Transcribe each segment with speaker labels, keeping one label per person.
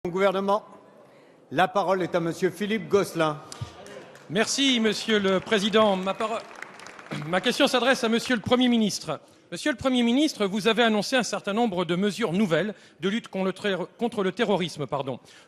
Speaker 1: Au gouvernement, la parole est à Monsieur Philippe Gosselin.
Speaker 2: Merci, Monsieur le Président. Ma question s'adresse à Monsieur le Premier ministre. Monsieur le Premier ministre, vous avez annoncé un certain nombre de mesures nouvelles de lutte contre le terrorisme.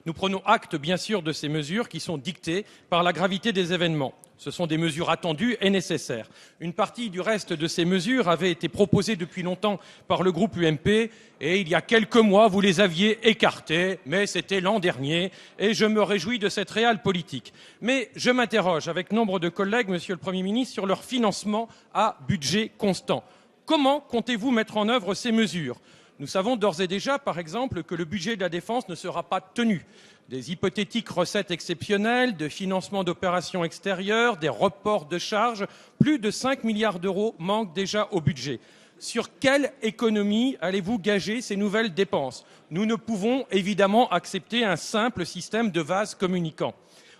Speaker 2: Nous prenons acte, bien sûr, de ces mesures qui sont dictées par la gravité des événements. Ce sont des mesures attendues et nécessaires. Une partie du reste de ces mesures avait été proposée depuis longtemps par le groupe UMP et il y a quelques mois, vous les aviez écartées, mais c'était l'an dernier et je me réjouis de cette réelle politique. Mais je m'interroge avec nombre de collègues, Monsieur le Premier ministre, sur leur financement à budget constant. Comment comptez-vous mettre en œuvre ces mesures ? Nous savons d'ores et déjà, par exemple, que le budget de la défense ne sera pas tenu. Des hypothétiques recettes exceptionnelles, de financement d'opérations extérieures, des reports de charges, plus de 5 milliards d'euros manquent déjà au budget. Sur quelle économie allez-vous gager ces nouvelles dépenses ? Nous ne pouvons évidemment accepter un simple système de vases communicants.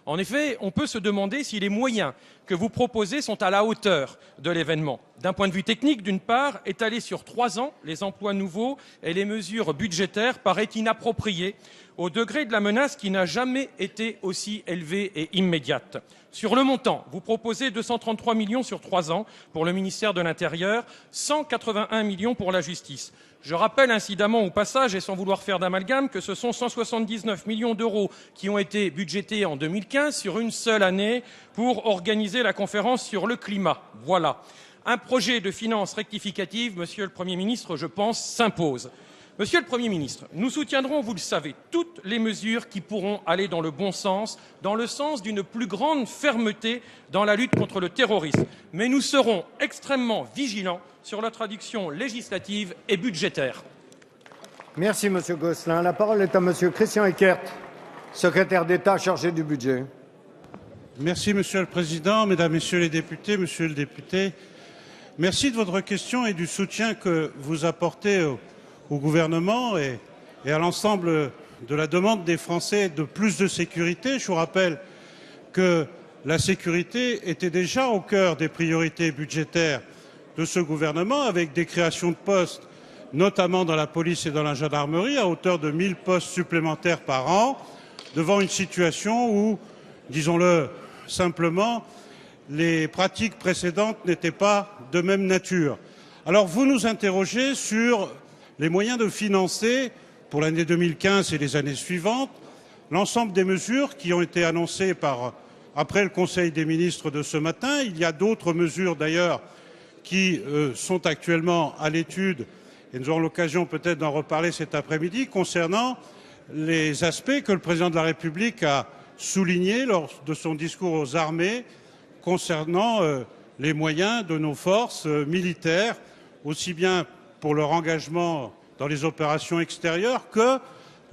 Speaker 2: En effet, on peut se demander si les moyens que vous proposez sont à la hauteur de l'événement. D'un point de vue technique, d'une part, étaler sur 3 ans les emplois nouveaux et les mesures budgétaires paraît inapproprié au degré de la menace qui n'a jamais été aussi élevée et immédiate. Sur le montant, vous proposez 233 millions sur 3 ans pour le ministère de l'Intérieur, 181 millions pour la justice. Je rappelle incidemment au passage, et sans vouloir faire d'amalgame, que ce sont 179 millions d'euros qui ont été budgétés en 2015 sur une seule année pour organiser la conférence sur le climat. Voilà. Un projet de finances rectificative, Monsieur le Premier ministre, je pense, s'impose. Monsieur le Premier ministre, nous soutiendrons, vous le savez, toutes les mesures qui pourront aller dans le bon sens, dans le sens d'une plus grande fermeté dans la lutte contre le terrorisme. Mais nous serons extrêmement vigilants sur la traduction législative et budgétaire.
Speaker 1: Merci Monsieur Gosselin. La parole est à Monsieur Christian Eckert, secrétaire d'État chargé du budget.
Speaker 3: Merci Monsieur le Président, Mesdames, Messieurs les députés, Monsieur le député. Merci de votre question et du soutien que vous apportez au gouvernement et à l'ensemble de la demande des Français de plus de sécurité. Je vous rappelle que la sécurité était déjà au cœur des priorités budgétaires de ce gouvernement, avec des créations de postes, notamment dans la police et dans la gendarmerie, à hauteur de 1000 postes supplémentaires par an, devant une situation où, disons-le simplement, les pratiques précédentes n'étaient pas de même nature. Alors vous nous interrogez sur les moyens de financer, pour l'année 2015 et les années suivantes, l'ensemble des mesures qui ont été annoncées après le Conseil des ministres de ce matin. Il y a d'autres mesures d'ailleurs qui sont actuellement à l'étude, et nous aurons l'occasion peut-être d'en reparler cet après-midi, concernant les aspects que le Président de la République a soulignés lors de son discours aux armées, concernant les moyens de nos forces militaires, aussi bien pour leur engagement dans les opérations extérieures que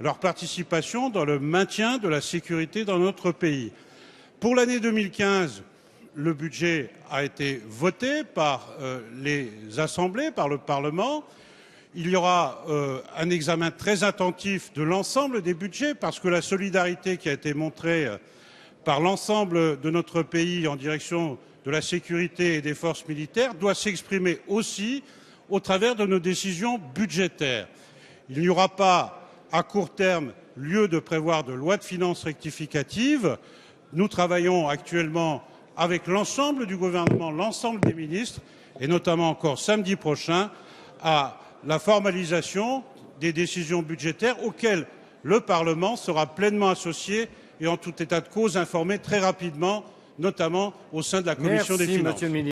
Speaker 3: leur participation dans le maintien de la sécurité dans notre pays. Pour l'année 2015, le budget a été voté par les assemblées, par le Parlement. Il y aura un examen très attentif de l'ensemble des budgets parce que la solidarité qui a été montrée par l'ensemble de notre pays en direction de la sécurité et des forces militaires doit s'exprimer aussi au travers de nos décisions budgétaires. Il n'y aura pas, à court terme, lieu de prévoir de loi de finances rectificative. Nous travaillons actuellement avec l'ensemble du gouvernement, l'ensemble des ministres, et notamment encore samedi prochain, à la formalisation des décisions budgétaires auxquelles le Parlement sera pleinement associé et en tout état de cause informé très rapidement, notamment au sein de la Commission des finances.